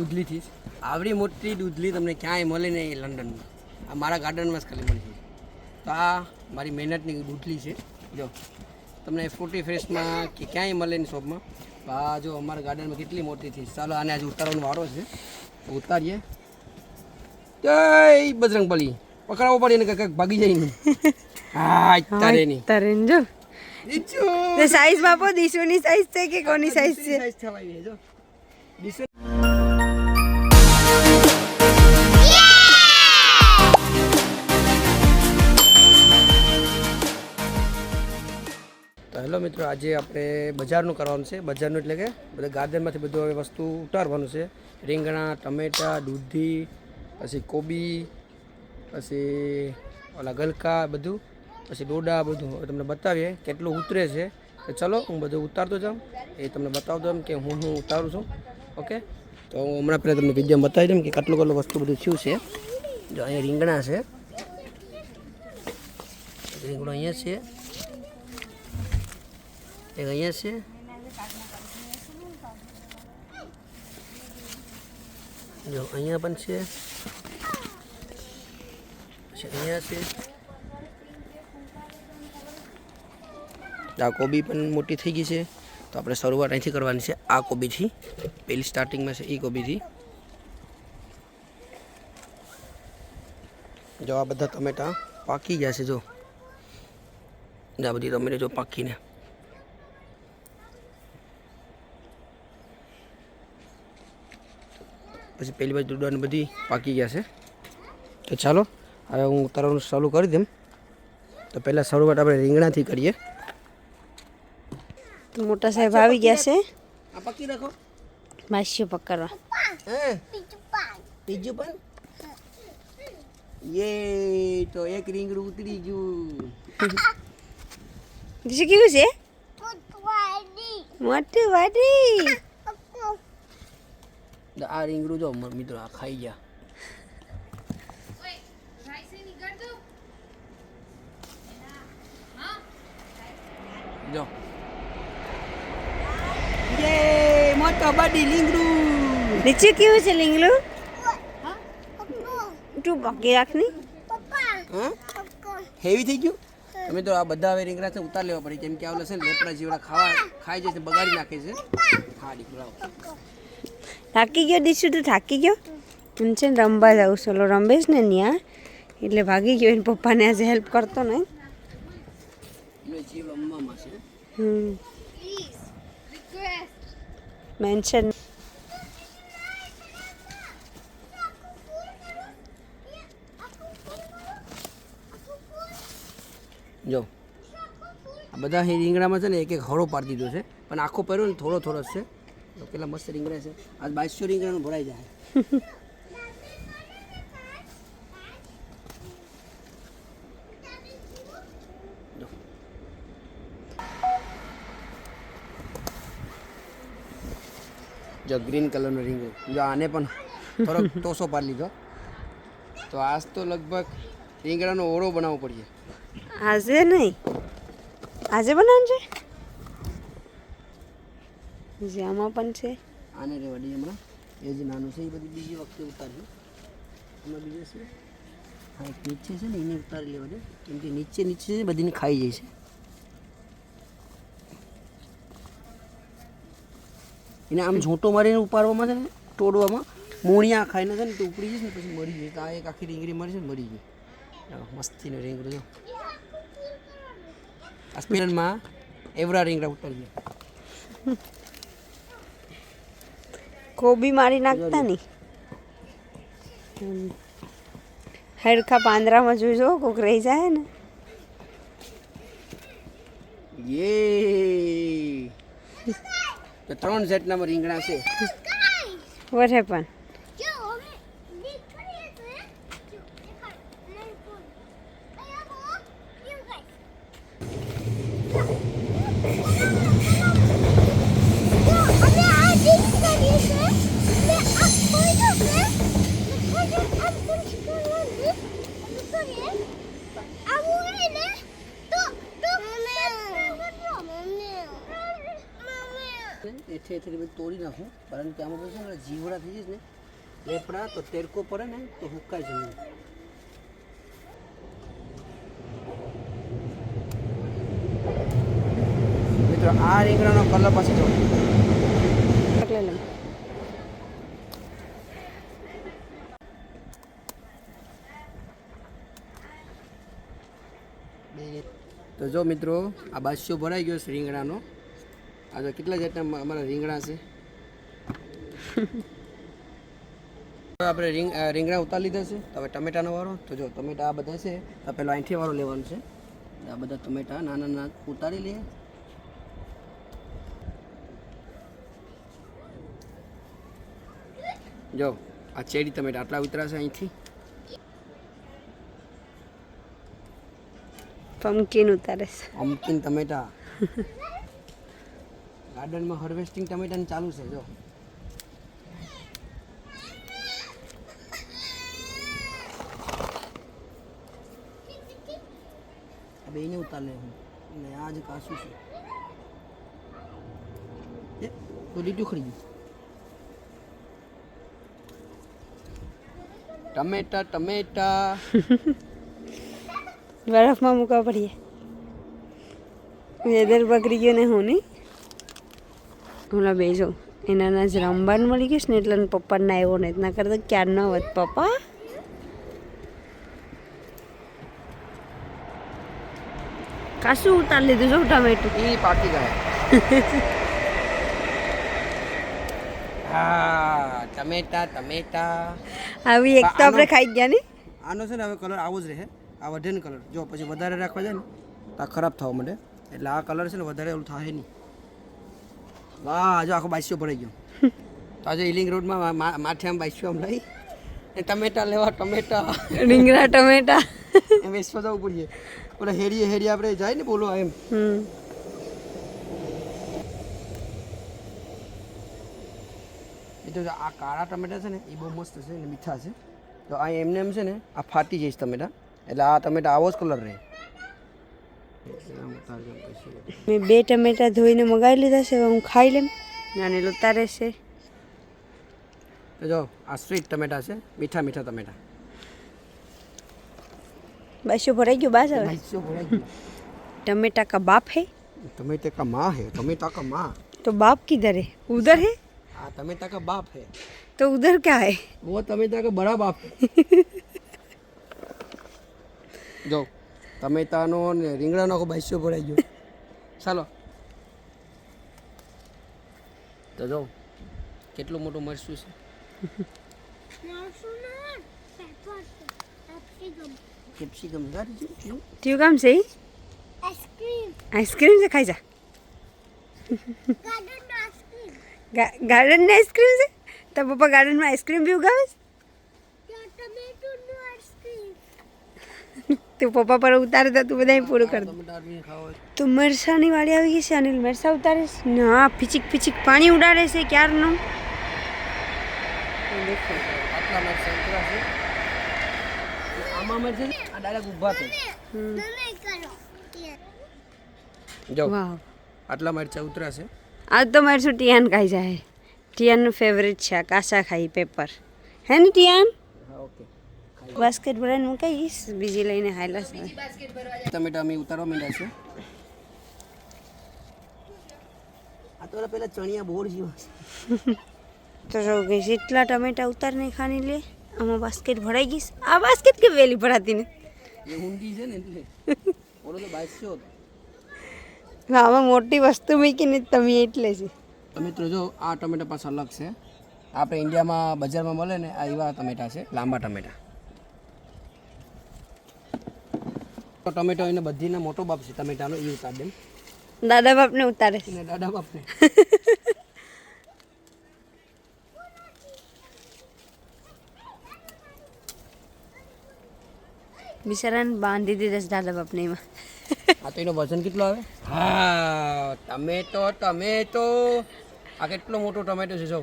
દૂધલીથી આવડી મોટી દૂધલી તમને ક્યાંય મળે નહીં લંડનમાં. આ મારા ગાર્ડનમાં જ ખાલી મળી છે. તો આ મારી મહેનતની દૂધલી છે. જો તમને ફ્રૂટી ફ્રેશમાં કે ક્યાંય મળે નહીં શોપમાં. આ જો અમારા ગાર્ડનમાં કેટલી મોટી થઈ. ચાલો આને આજે ઉતારવાનો વારો છે, તો ઉતારીએ. જય બજરંગબલી. પકડાવવો પડે ને કંઈક ભાગી જાય નહીં. હા તારે નહીં તારે જો સાઈઝ બાપો દીશુની સાઈઝ છે કે કોની સાઈઝ છે? સાઈઝ થવાય જો દીશુ. તો હેલો મિત્રો, આજે આપણે બજારનું કરવાનું છે. બજારનું એટલે કે બધા ગાર્ડનમાંથી બધું હવે વસ્તુ ઉતારવાનું છે. રીંગણા, ટમેટા, દૂધી, પછી કોબી, પછી ઓલા ગલકા બધું, પછી ડોડા બધું હવે તમને બતાવીએ કેટલું ઉતરે છે. તો ચલો હું બધું ઉતારતો જાઉં, એ તમને બતાવતો એમ કે હું ઉતારું છું. ઓકે, તો હું હમણાં પહેલાં તમને વિડીયો બતાવી દઉં કે કેટલું કેટલું વસ્તુ બધું થયું છે. જો અહીંયા રીંગણા છે, રીંગણો અહીંયા છે, એક અહીંયા છે, જો અહીંયા પણ છે, પછી અહીંયા છે. આ કોબી પણ મોટી થઈ ગઈ છે, તો આપણે શરૂઆત અહીંથી કરવાની છે. આ કોબીથી પહેલી સ્ટાર્ટિંગમાં છે, એ કોબીથી. જો આ બધા ટમેટા પાકી ગયા છે. જો આ બધી ટમેટા જો પાકીને, પછી પહેલી બાજુ દૂધાને બધી પાકી ગયા છે. તો ચાલો હવે હું ઉતારવાનું ચાલુ કરી દઉં. તો પહેલાં શરૂઆત આપણે રીંગણાથી કરીએ. તો મોટા સાહેબ આવી ગયા છે. આ પકી રાખો, માસ્યો પકડવા. બીજું પણ યે, તો એક રીંગણું ઉતરી ગયું. દીશુ કેવું છે? મોટું વાડી. આ રીંગણું જો મિત્રો આ ખાઈ ગયા. જો યે મોટો બડી લીંગડું. નીચે કેવું છે લીંગડું? તું પકી રાખની. હા હેવી થઈ ગયું. તમે તો આ બધા હવે રીંગણા છે ઉતાર લેવા પડે, કેમ કે આવલે છે ને લેપડા જેવડા ખાઈ જાય છે, બગાડી નાખે છે. હા દીકરાઓ થાકી ગયો દીશુ? તો થાકી ગયો એમ છે ને, રમવા જાઉં સોલો રમેશ ને ત્યાં, એટલે ભાગી ગયો. એને પપ્પાને આજે હેલ્પ કરતો ને. જીવ રમવામાં છે. મેન્શન જો આ બધા રીંગણામાં છે ને એક એક હળો પાડી દીધો છે, પણ આખો પહેર્યો ને થોડો થોડો છે. તો પેલા મસ્ત રીંગણા છે. આજ 2200 રીંગણાનું ભરાઈ જાય. જો ગ્રીન કલરનો રીંગણું, જો આને પણ થોડોક ટોસો પાડી લીધો. તો આજ તો લગભગ રીંગણાનો ઓળો બનાવવો પડશે. આજે નહીં, આજે બનાવવાનું છે. જે આમાં પણ છે. આને રેવાડી હમણાં એ જ નાનું છે, એ બધી બીજી વખતે ઉતાર્યું. એમાં બીજું છે હા એક નીચે છે ને, એને ઉતારી લેવા દે, કેમ કે નીચે નીચે છે બધીને ખાઈ જાય છે. એને આમ ઝૂંટો મારીને ઉપાડવામાં છે ને, તોડવામાં મૂળિયા ખાઈને છે ને તો ઉપડી જશે ને પછી મરી જાય. તો આ એક આખી રીંગણી મરી છે ને, મરી ગઈ. મસ્તીનો રીંગણું જો આ સ્પેલમાં એવડા રીંગણા ઉતારી ગયા. કોબી મારી નાખતા નહીં. હરખા પાંદરામાં જોઈજો કોક રહી જાય ને. યે તો 3 સેટના રીંગણા છે. What happen? એથી એથી બધું તોડી નાખું, કારણ કે આમાં બધું છે ને જીવડા થઈ જશે ને લેપડા, તો તેરકો પડે ને તો હુકાય છે નહીં. મિત્રો આ રીંગણાનો કલર પાછો જો તો જો મિત્રો આ બાદશો ભરાઈ ગયો છે રીંગણાનો. આ જો કેટલા જાતના અમારા રીંગણા છે. આપણે રીંગણા ઉતારી લીધા છે. તો હવે ટમેટાનો વાળો. તો જો ટમેટા આ બધા છે તો પેલો અહીંથી વાળો લેવાનું છે. આ બધા ટમેટા નાના નાના ઉતારી લઈએ. જો આ ચેરી ટમેટા આટલા ઉતરાશે અહીંથી. પમ્પકિન ઉતારે છે. પમ્પકિન ટમેટા ગાર્ડનમાં હાર્વેસ્ટિંગ ટમેટાની ચાલુ છે. જો આ બેને ઉતાર લે હું ને આ જ કાચું છે. તો લીટું ખરી ગયું. ટમેટા બરફમાં મૂકવા પડીએ. વેધર બગડી ગયો ને હું નહીં. ઓલા બેજો એના જ રમવાનું મળી ગયું ને એટલે પપ્પાને આવ્યો ને ના કરતા ક્યાર ન હોત પપ્પા. કાશું ઉતાર લીધું જો ટમેટું. એ પાકી ગયા. હા ટમેટા આવી એક તો આપણે ખાઈ ગયા ને. આનો છે ને હવે કલર આવો જ રહે. આ વધે ને કલર. જો પછી વધારે રાખવા જાય ને તો આ ખરાબ થવા માંડે. એટલે આ કલર છે ને વધારે ઓલું થાય નહીં. વાહ જો આખો બાઈસ્યો ભરાઈ ગયો. તો આજે હિલિંગ રોડમાં માથે આમ બાઈસ્યો આમ લઈ ને ટમેટા લેવા. ટમેટા રીંગણા ટમેટા એમ વેચવા જવું પડીએ. ઓલા હેડીએ આપણે જાય ને બોલો એમ. એ તો આ કાળા ટમેટા છે ને એ બહુ મસ્ત છે ને મીઠા છે. તો આ એમને એમ છે ને આ ફાટી જઈશ ટમેટા. એટલે આ ટમેટા આવો જ કલર રહે. મેં 2 ટમેટા ધોઈને મગાવી લીધા છે. હવે હું ખાઈ લેમ. નાને ઉતારે છે. તો જો આ સ્વીટ ટમેટા છે. મીઠા ટમેટા. બાસ્યો ભરાઈ ગયો બાસ. હવે બાઈસ્યો ભરાઈ ગયો. टमेटा का बाप है. टमेटे का माँ है. टमेटा का माँ. तो बाप किधर है? उधर है. हाँ टमेटा का बाप है. तो उधर क्या है? वो टमेटा का बड़ा बाप है. જો ટમેટાનો ને રીંગણાનો આખો બાઈસ્યો ભરાઈ ગયો. ચાલો તો જો કેટલું મોટું મરચું છે. કેપ્સિકમ क्यों काम से ही आइसक्रीम से खाई जा. गार्डन में आइसक्रीम से तो पापा गार्डन में आइसक्रीम भी उगावे. तो पप्पा पर उतारे तो બધા પૂરું કર દે. તો મરસાની વાળી આવી ગઈ છે. અનિલ મરસા ઉતારે છે. ના ફીચીક પાણી ઉડાડે છે ક્યારનો. દેખો આટલા મરચાં ઉતરા છે. આમાં મરચાં આ ડાયરેક્ટ ઊભા થાય. જો વાવ આટલા મરચાં ઉતરા છે. આજ તો મરસું ટિયાન ખાઈ જાય. ટિયાનનું ફેવરેટ છે. કાસા ખાઈ પેપર હે ને ટિયાન. હા ઓકે. બાસ્કેટ ભરાઈને મૂકાઈશ. બીજી લઈને હાયલા છે. ટમેટા અમે ઉતારવા માંડ્યા છે. આ તો પેલા ચણિયા બોર જેવા છે. તો જો કે જેટલા ટમેટા ઉતારને ખાની લે. આમાં બાસ્કેટ ભરાઈ ગઈશ. આ બાસ્કેટ કે વેલી ભરાતી ને એ ઊંડી છે ને એટલે ઓલો તો બાઈસ્યો હતો. આમાં મોટી વસ્તુ મૂકીને તમે એટલે છે. તો મિત્રો જો આ ટમેટા પાછા અલગ છે. આપણે ઇન્ડિયામાં બજારમાં મળે ને આ એવા ટમેટા છે. લાંબા ટમેટા. તો ટમેટો એને બધીને મોટો બાપ છે ટમેટાનો. એ ઉતાર દે. દાદા બાપને ઉતારે છે. અને દાદા બાપને બિચારાને બાંધી દીધા છે દાદા બાપને એમાં. આ તો એનો વજન કેટલો આવે? હા ટમેટો આ કેટલો મોટો ટમેટો છે. જો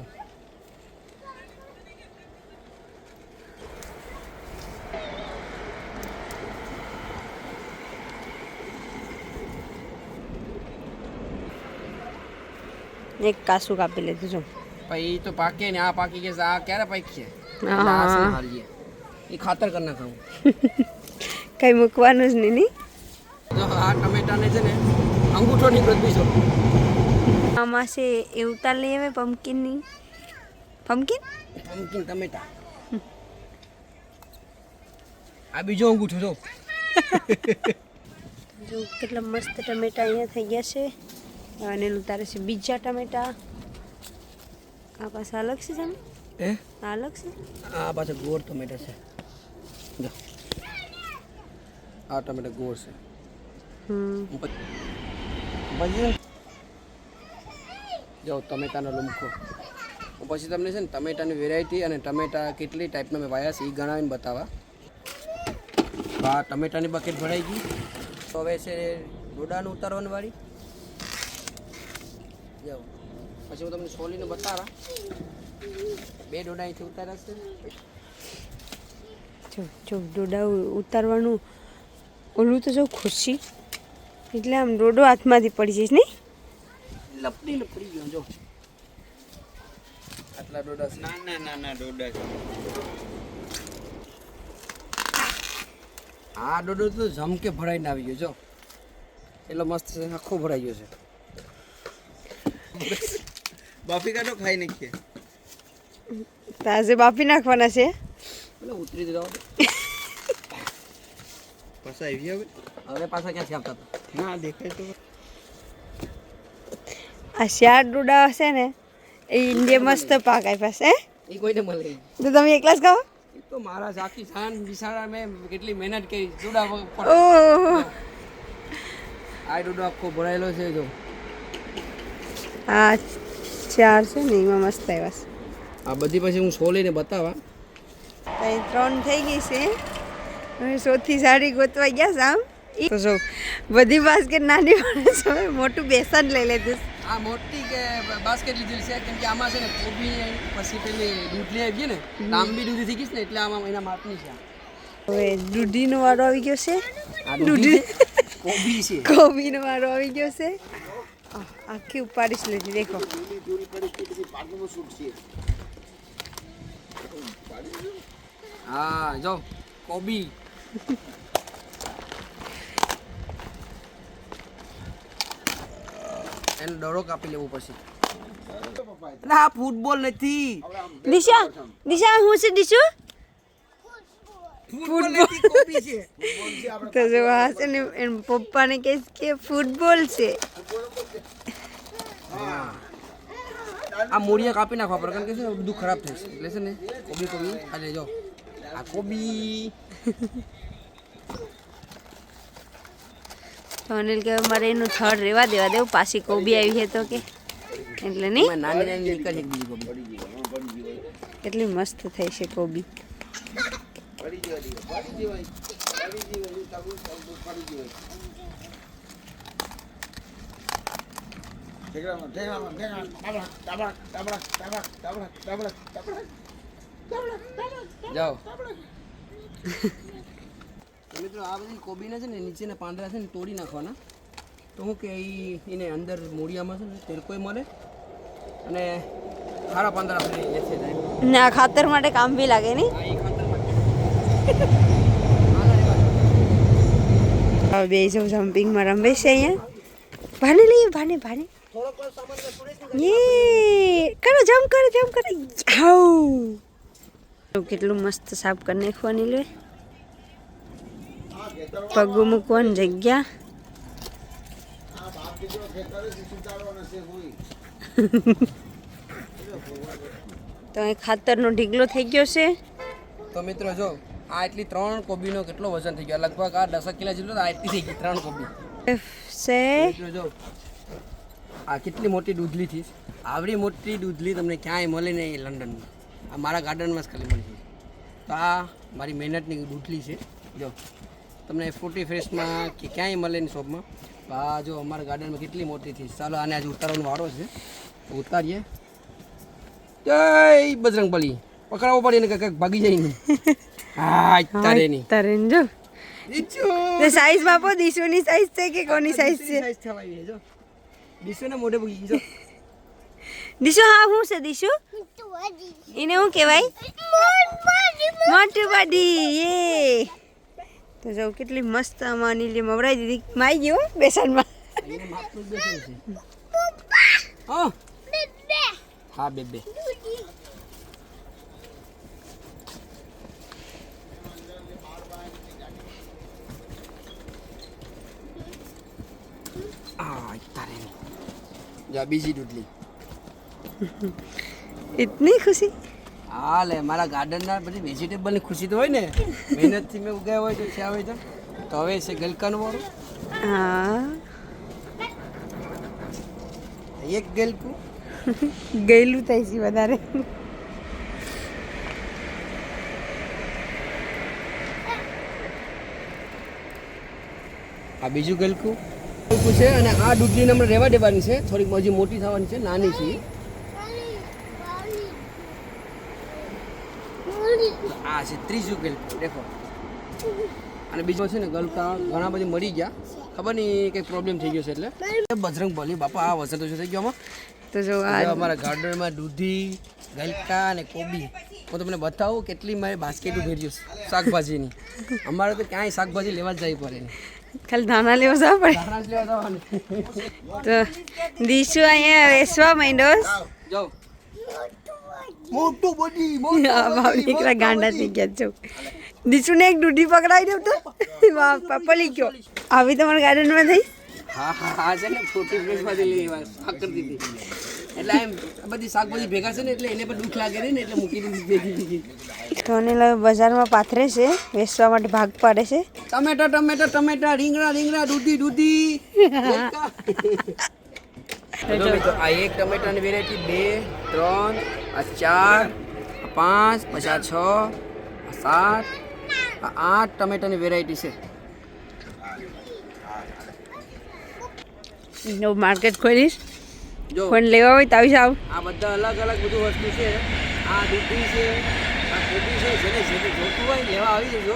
એક કાસું કાપી લીધું જો. પછી તો પાકે ને આ પાકી કે આ ક્યારે પાકશે હા. એટલે આ શું હાલીએ એ ખાતર કરી નાખાવું. કઈ મૂકવાનું જ નહીં ની. જો આ ટમેટાને છે ને અંગૂઠો નીકળો બીજો. આમાં છે એ ઉતાર લઈ આવે પમ્પકિનની. પમ્પકિન પમ્પકિન ટમેટા. આ બીજો અંગૂઠો જો. જો કેટલા મસ્ત ટમેટા અહીંયા થઈ ગયા છે. અને ઉતારે છે બીજા ટમેટા. આ પાછા અલગ છે સામે. આ અલગ છે. આ પાછા ગોળ ટમેટા છે. જો આ ટમેટા ગોળ છે. પછી જો ટમેટાનો લૂમખો. પછી તમને છે ને ટમેટાની વેરાયટી અને ટમેટા કેટલી ટાઈપના મેં વાયા છે એ ગણાવીને બતાવવા. આ ટમેટાની બકેટ ભરાઈ ગઈ. તો હવે છે ડોડાનું ઉતારવાની વાળી. જાઓ પછી હું તમને સોલીને બતાવા. 2 ડોડા અહીંથી ઉતાર્યા છે. જો ડોડા ઉતારવાનું ઓલું તો જો ખુશી એટલે આમ ડોડો હાથમાંથી પડી જઈશ નહીં. લપડીને પડી ગયો જો. આટલા ડોડા છે. નાના ડોડા છે. આ ડોડો તો ઝમકે ભરાઈને આવી ગયો જો. એટલો મસ્ત છે આખો ભરાઈ ગયો છે. બાફી કાઢો ખાઈ નાખીએ. તાજે બાફી નાખવાના છે. એટલે ઉતરી જાવ. પાછા આવી હવે. હવે પાછા ક્યાંથી આવતા હતા? ના દેખાય તો. આ 4 ડોડા હશે ને એ ઇન્ડિયા મસ્ત પાક આપ્યા છે. એ કોઈને મળે નહીં. તો તમે એકલા જ ખાઓ. એ તો મારા સાથી સાન બિસાડા મેં કેટલી મહેનત કરી ડોડા પર. ઓહ આ ડોડો આખો ભરાયેલો છે જો. આ 4 છે ને એમાં મસ્ત આવ્યા છે. આ બધી પછી હું સોલીને બતાવા. અહીં 3 થઈ ગઈ છે. હવે સૌથી સારી ગોતવા ગયા સામ. તો જો બધી બાસ્કેટ નાની પડે છે. મોટું બેસન લઈ લીધું. આ મોટી કે બાસ્કેટ લીધેલી છે કેમ કે આમાં છે ને કોબી પછી પેલી દૂધલી આવી ગઈ ને લાંબી દૂધી થઈ ગઈ છે ને એટલે આમાં એના માપની છે. હવે દૂધીનો વારો આવી ગયો છે. આ દૂધી કોબી છે. કોબીનો વારો આવી ગયો છે. આખી ઉપાડીશ લીધી દેખો. હા જો કોબી. એનો દડો કાપી લેવું પછી. આ ફૂટબોલ નથી. દિશા હું છે દિશુ. ફૂટબોલ નથી કોબી છે. તો જો આ છે ને એમ પપ્પાને કહે કે ફૂટબોલ છે. આ મૂળિયા કાપી નાખવા પડે કારણ કે છે ને બધું ખરાબ થશે એટલે છે ને કોબી આજે જો આ કોબી. તો અનિલ કે મારે એનું થર્ડ રેવા દેવા દેવું પાછી કોબી આવી છે તો કે એટલે નહીં. નાની નાની નીકળી એક બીજી કોબી. કેટલી મસ્ત થઈ છે કોબી. જાઓ મિત્રો આ બધી કોબીને છે ને નીચેના પાંદડા છે ને તોડી નાખવાના. તો હું કે એને અંદર મૂળિયામાં છે ને તેલકોય મળે અને ખારા પાંદડા આપણે એ છે જાય. ને આ ખાતર માટે કામ બી લાગે નહીં. આ એ ખાતર માટે. હવે બે જો જમ્પિંગમાં રમે છે અહીંયા. ભાને લઈએ ભાને થોડોક સામાન સુરેશ યે કરો જમ્પ કરો હાઉ. કેટલું મસ્ત સાફ કરી નાખવાની લે. પગું મૂકવાની જગ્યા. તો એ ખાતરનો ઢીગલો થઈ ગયો છે. તો મિત્રો જો આ એટલી 3 કોબીનો કેટલો વજન થઈ ગયો લગભગ આ 10 કિલો જેટલો આ એટલી થઈ ગઈ 3 કોબી. છે મિત્રો જો આ કેટલી મોટી દૂધલી થી. આવડી મોટી દૂધલી તમને ક્યાંય મળે નહીં લંડનમાં. આ મારા ગાર્ડનમાં જ ખાલી મળે છે. તો આ મારી મહેનતની દૂધલી છે. જો તમને ફ્રૂટી ફ્રેશમાં કે ક્યાંય મળે નહીં શોપમાં. આ જો અમારા ગાર્ડનમાં કેટલી મોટી થી. ચાલો આને આજે ઉતારવાનો વારો છે. ઉતારીએ. જય બજરંગબલી. પકડાવવો પડે ને કંઈક ભાગી જાય નહીં. હા તારે નહીં તારે જો દીચો સાઈઝ બાપો દીશુની સાઈઝ છે કે કોની સાઈઝ છે. સાઈઝ થવાય જો દીશોના મોઢે ભૂગી જો દીશુ હા શું છે દીશુ એને શું કહેવાય મોટું બાડી એ તો જો કેટલી મસ્ત આમાં નીલી મવરાઈ દીધી માઈ ગયો બેસનમાં હા બેબે જા બીજી ડૂડલી इतनी खुशी હા લે મારા ગાર્ડનના બધી વેજીટેબલની ખુશી તો હોય ને મહેનતથી મેં ઉગાવ્યા હોય તો થયા હોય તો હવે છે ગલકાનું વાળું હા એક ગલકું ગયેલું થાય છે વધારે આ બીજું ગલકું છે અને આ ડૂડલીને આપણે રહેવા દેવાની છે થોડીક હજી મોટી થવાની છે નાની છે આ છે ત્રીજું ગલકું દેખો અને બીજો છે ને ગલકા ઘણા બધી મરી ગયા ખબર નહીં કંઈક પ્રોબ્લેમ થઈ ગયો છે એટલે બજરંગ બલી બાપા આ વસંત ઓછો થઈ ગયો આમાં તો જો આ અમારા ગાર્ડનમાં દૂધી ગલકા અને કોબી હું તમને બતાવું કેટલી મારી બાસ્કેટો ભેર્યું છે શાકભાજીની અમારે તો ક્યાંય શાકભાજી લેવા જ જવી પડે નહીં ખાલી ધાના લેવા જવા પડે ધાણા જ લેવા જવાનું તો દીશુ અહીંયા વેસવા માંડ્યો જાઓ મોટું બધી બાપ દીકરા ગાંડા થઈ ગયા છો દીશુને એક દૂધી પકડાવી દઉં તો વાહ પલી ગયો આવી તમારા ગાર્ડનમાં થઈ હા હા હા છે ને ફ્રૂટી ફ્રેશમાંથી લેવા શાક કરી દીધી એટલે એમ આ બધી શાકભાજી ભેગા છે ને એટલે એને પણ દુઃખ લાગે ને એટલે મૂકી દીધી તો એને બજારમાં પાથરે છે વેચવા માટે ભાગ પાડે છે ટમેટા ટમેટા ટમેટા રીંગણા રીંગણા દૂધી દૂધી આ એક ટમેટાની વેરાયટી 2 3 આ 4 આ 5 પછી આ 6 આ 7 આ 8 ટમેટાની વેરાયટી છે માર્કેટ ખોલીશ જો કોણ લેવા હોય તો આવી જાવ આ બધા અલગ અલગ બધું વસ્તુ છે આ દૂધી છે આ કોબી છે જેને જેને જોતું હોય લેવા આવી જજો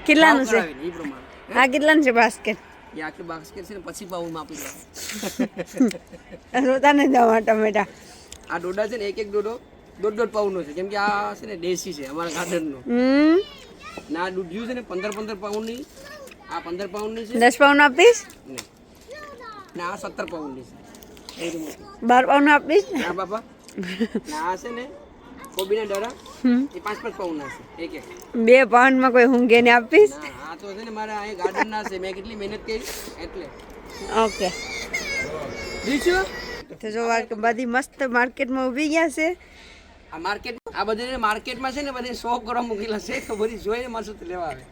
કેટલાનું છે એ પ્રમાણે આ કેટલાનું છે બાસ્કેટ એ આખી બાસ્કેટ છે ને પછી પાઉમાં આપી દે રોતા નહીં જવા ટમેટા આ ડોડા છે ને એક ડોડો દોઢ પાઉન્ડનો છે કેમ કે આ છે ને દેશી છે અમારા ગાર્ડનનો ને આ દૂધિયું છે ને 15 પાઉન્ડની આ 15 પાઉન્ડની છે 10 પાઉન્ડ આપીશ ને આ 17 પાઉન્ડની છે એ રીતે મોટી. 12 પાઉન્ડ આપીશ આ બાપા ને આ છે ને કોબીના ડરા એ 5 પાઉન્ડના છે એક 2 પાઉન્ડમાં કોઈ ઊંઘે ને આપીશ ના આ તો છે ને મારા અહીં ગાર્ડનના છે મેં કેટલી મહેનત કરી એટલે ઓકે બીજું તો જો આ બધી મસ્ત માર્કેટમાં ઊભી ગયા છે આ માર્કેટ આ બધી માર્કેટમાં છે ને બધી શોપ કરવા મૂકેલા છે તો બધી જોઈને માણસો તો લેવા આવે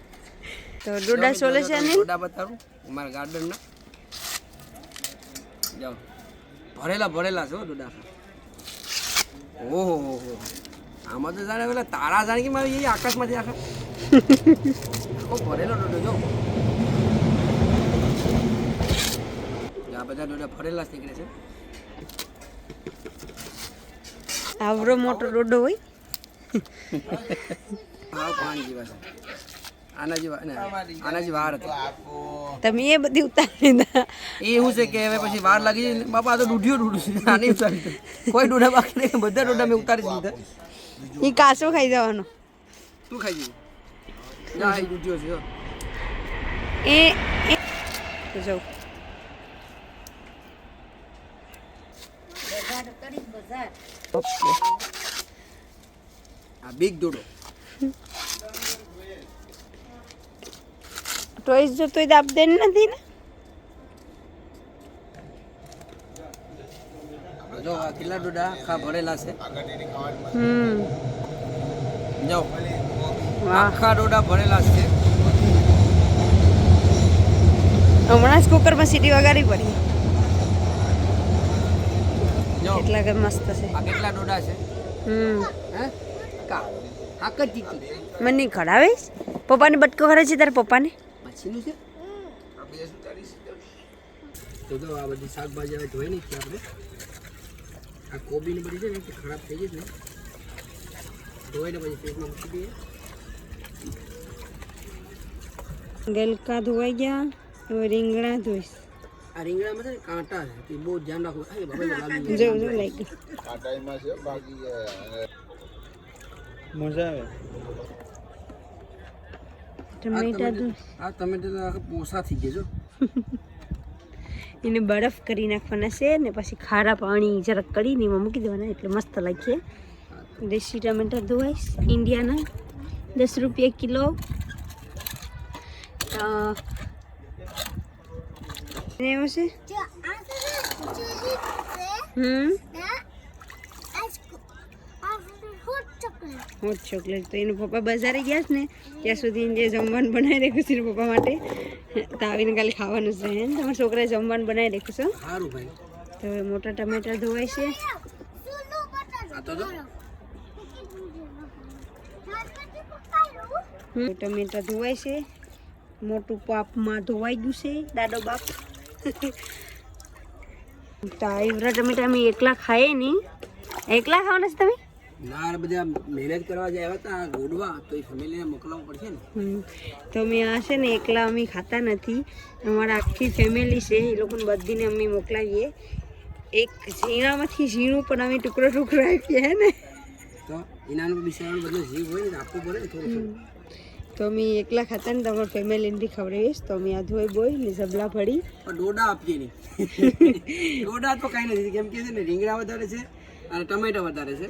તો ડોડા સોલ્યુશન ડોડા બતાવું અમારા ગાર્ડનના જાઓ ભરેલા છે હો ડોડા ઓહો હો આમાં તો જાણે પેલા તારા જાણે કે મારે એ આકાશમાંથી આખા આખો ભરેલો ડોડો જો આ બધા ડોડા ભરેલા જ નીકળે છે આવડો મોટો ડોડો હોય હા પાણી જેવા છે આના જેવા ને આના જેવા વાર હતા તમે એ બધી ઉતારી દીધા એ શું છે કે હવે પછી વાર લાગી જાય ને બાપા આ તો ડૂઢું છે આ નહીં ઉતારી દે. કોઈ ડોડા બાકી નહીં બધા ડોડા મેં ઉતારી દીધા એ કાચો ખાઈ જવાનો તું ખાઈ જઈએ ના એ ડૂઢ્યો છે હો. એ તો જો આ બિગ ડોડો ટોઈસ જો તોય દાબ દેન નથી ને જો આ કેટલા ડોડા આખા ભરેલા છે જાઓ વાહ આખા ડોડા ભરેલા છે હમણાં જ કુકરમાં સીટી વગાડી પડી જાઓ એટલા કે મસ્ત છે આ કેટલા ડોડા છે હે કા આ કટી મને નહીં ખડાવીશ પપ્પાને બટકો કરે છે તારા પપ્પાને મચ્છીનું છે તો જો આ બધી શાકભાજી હવે ધોઈ નાખીએ આપણે આ કોબી ને બધી છે ને તે ખરાબ થઈ ગઈ છે ને ધોઈને પછી પેટમાં મૂકી દઈએ ગલકા ધોવાઈ ગયા હવે રીંગણા ધોઈશ આ રીંગણામાં છે ને કાંટા છે તે બહુ ધ્યાન રાખવું. એ બાબા લાગી જો જો લાગી મજા આવે. ટમેટા દૂધ આ ટમેટા તો આખા પોસા થઈ ગયા છો. એને બરફ કરી નાખવાના છે ને પછી ખારા પાણી જરાક કરીને એમાં મૂકી દેવાના એટલે મસ્ત લાગીએ. દેશી ટમેટા ધોવાઈશ ઇન્ડિયાના 10 રૂપિયા કિલો. એવું છે હોટ ચોકલેટ તો એના પપ્પા બજારે ગયા છે ને ત્યાં સુધી જે જમવાનું બનાવી રાખ્યું છે એના પપ્પા માટે તો આવીને ખાલી ખાવાનું છે હે તમારા છોકરાએ જમવાનું બનાવી રાખ્યું છે. સારું ભાઈ. તો હવે મોટા ટમેટા ધોવાય છે. આ તો જો ટમેટા ધોવાય છે. મોટું પાપમાં ધોવાઈ ગયું છે દાદો બાપ. તો આ એવડા ટમેટા અમે એકલા ખાઈએ નહીં. એકલા ખાવાના છે તમે? ના બધા મહેનત કરવા જાય હતા ગોડવા તો એ ફેમિલીને મોકલવું પડશે ને. તો અમે આ છે ને એકલા અમે ખાતા નથી. અમારા આખી ફેમિલી છે એ લોકોને બધીને અમે મોકલાવીએ. એક ઝીણામાંથી ઝીણું પણ અમે ટુકડો આપીએ હે ને. તો એનાનું બિચારાનું બધું જીવ હોય ને આપવું પડે ને થોડું. તો અમે એકલા ખાતા ને તમારા ફેમિલીને ખવડાવીશ. તો અમે આ ધોઈ બોઈ ને જબલા ફળી પણ ડોડા આપીએ નહીં. ડોડા તો કાંઈ નથી કેમ કે છે ને રીંગણા વધારે છે અને ટમેટા વધારે છે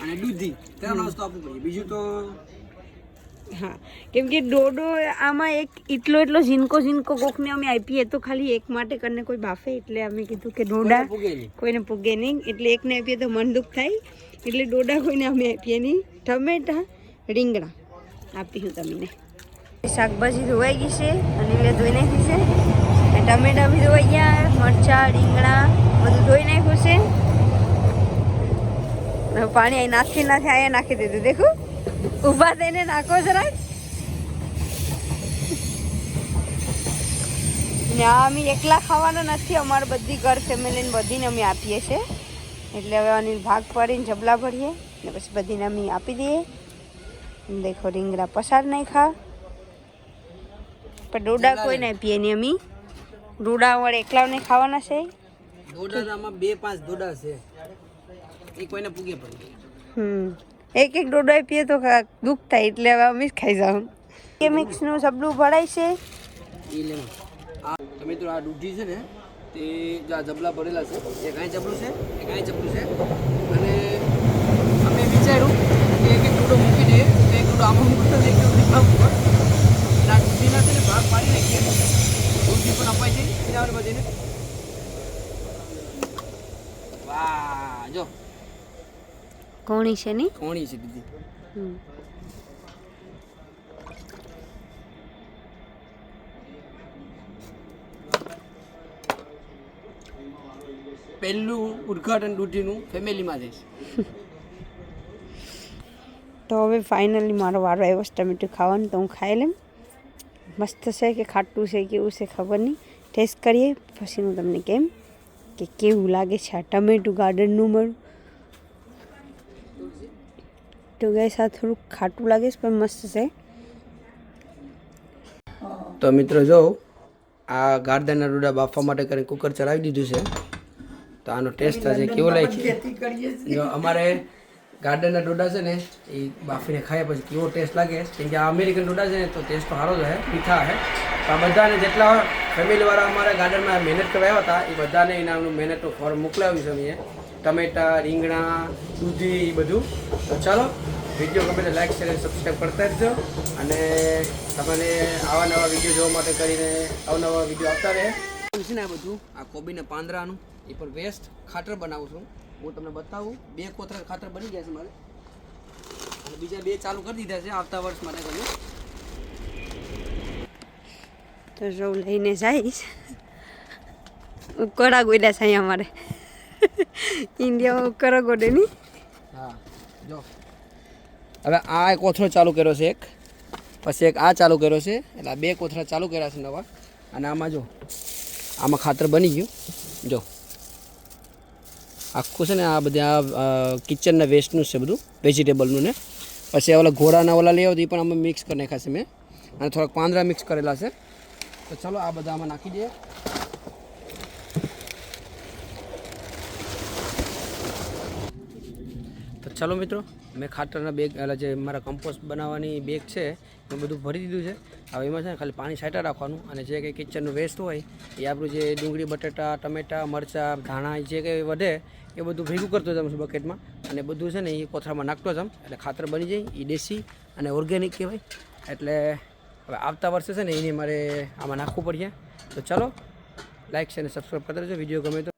અને દૂધી ત્રણ વસ્તુ આપવું પડે. બીજું તો હા કેમ કે ડોડો આમાં એક એટલો ઝીનકો કોકને અમે આપીએ તો ખાલી એક માટે કરીને કોઈ બાફે એટલે અમે કીધું કે ડોડા કોઈને પૂગે નહીં એટલે એકને આપીએ તો મન દુઃખ થાય એટલે ડોડા કોઈને અમે આપીએ નહીં. ટમેટા રીંગણા આપીશું તમને. શાકભાજી ધોવાઈ ગઈ છે અને એટલે ધોઈ નાખી છે. ટમેટા બી ધોવાઈ ગયા, મરચાં રીંગણા બધું ધોઈ નાખ્યું છે. પાણી અહીં નાખી અહીંયા નાખી દીધું. દેખો ઊભા થઈને નાખો જરાક. ને આ અમે એકલા ખાવાના નથી, અમારે બધી ઘર ફેમિલીને બધીને અમે આપીએ છીએ. એટલે હવે અનિલ ભાગ પડીને જબલા ભરીએ ને પછી બધીને અમે આપી દઈએ. દેખો રીંગણા પસાર નહીં ખા પણ ડોડા કોઈને આપીએ નહીં અમે. ડોડા અમારે એકલાને ખાવાના છે. ડોડા આમાં 2-5 ડોડા છે એ કોઈને પૂગે પડે. એક ડોડો આપીએ તો દુઃખ થાય એટલે હવે અમે જ ખાઈ જાઉં. એ મિક્સનું સબલું ભરાય છે. એ લેવું આ તમે તો આ દૂધી છે ને તે જ્યાં જબલા ભરેલા છે એક અહીં જબલું છે એક અહીં જબલું છે અને અમે વિચાર્યું કે એક ડોડો મૂકી દઈએ તો એક ડોડો આમાં મૂકતો એક ડોડો ઉપર આ દૂધીના છે ને ભાગ પાડી નાખીએ. દૂધી પણ અપાય છે કિનારે બધીને. વાહ જો કોણી છે ને કોણી છે દીદી. પહેલું ઉદ્ઘાટન દૂધીનું ફેમિલીમાં જઈશ. તો હવે ફાઇનલી મારો વારો આવ્યો છે ટમેટું ખાવાનું. તો હું ખાઈ લઉં. મસ્ત છે કે ખાટું છે કેવું છે ખબર નહીં. ટેસ્ટ કરીએ પછી હું તમને કેમ કે કેવું લાગે છે આ ટમેટું ગાર્ડનનું મળું. તો ગેસ આ થોડુંક ખાટું લાગે છે પણ મસ્ત છે. તો મિત્રો જો આ ગાર્ડનના ડોડા બાફવા માટે કરીને કુકર ચલાવી દીધું છે. તો આનો ટેસ્ટ આજે કેવો લાગે જો અમારે ગાર્ડનના ડોડા છે ને એ બાફીને ખાયા પછી કેવો ટેસ્ટ લાગે કેમ કે આ અમેરિકન ડોડા છે ને તો ટેસ્ટ તો સારો જ છે મીઠા છે. તો આ બધાને જેટલા ફેમિલીવાળા અમારા ગાર્ડનમાં મહેનત કરવા આવ્યા હતા એ બધાને એનાનું મહેનતનું ફળ મોકલાવ્યું છે અમે. ટમેટા રીંગણા દૂધી એ બધું. તો ચાલો વિડીયો ગમે તો લાઈક શેર સબસ્ક્રાઈબ કરતા રહેજો અને તમને આવા નવા વિડીયો જોવા માટે કરીને અવનવા વિડીયો આવતા રહે છે ને. આ બધું આ કોબીના પાંદડાનું એ પણ વેસ્ટ ખાતર બનાવું છું હું તમને બતાવું. 2 કોથળા ખાતર બની ગયા છે મારે અને બીજા 2 ચાલુ કરી દીધા છે આવતા વર્ષ માટે કર્યું. તો જો લઈને જઈશ. ઉકળા ગોડ્યા છે અહીંયા અમારે ઇન્ડિયામાં ઉકળા ગોડે નહીં. હા જો હવે આ એક કોથળો ચાલુ કર્યો છે એક પછી એક આ ચાલુ કર્યો છે એટલે આ 2 કોથળા ચાલુ કર્યા છે નવા. અને આમાં જો આમાં ખાતર બની ગયું જો આખું છે ને આ બધા કિચનના વેસ્ટનું છે બધું વેજીટેબલનું ને પછી ઓલા ઘોડાના ઓલા લઈ આવતી એ પણ અમે મિક્સ કરી નાખ્યા છે મેં અને થોડાક પાંદડા મિક્સ કરેલા છે. તો ચાલો આ બધા આમાં નાખી દઈએ ચાલો મિત્રો, મેં ખાતરના બેગ એટલે જે મારા કમ્પોસ્ટ બનાવવાની બેગ છે એ બધું ભરી દીધું છે. હવે એમાં છે ને ખાલી પાણી છાંટા રાખવાનું, અને જે કંઈ કિચનનું વેસ્ટ હોય એ આપણું જે ડુંગળી, બટાટા, ટમેટા, મરચાં, ધાણા જે કંઈ વધે એ બધું ભેગું કરતો જાઉં છું બકેટમાં, અને બધું છે ને એ કોથળામાં નાખતો જાઉં એટલે ખાતર બની જાય. એ દેશી અને ઓર્ગેનિક કહેવાય. એટલે હવે આવતા વર્ષે છે ને એને મારે આમાં નાખવું પડશે. તો ચાલો, લાઈક છે અને સબસ્ક્રાઈબ કરતા રહેજો. વિડીયો ગમે તો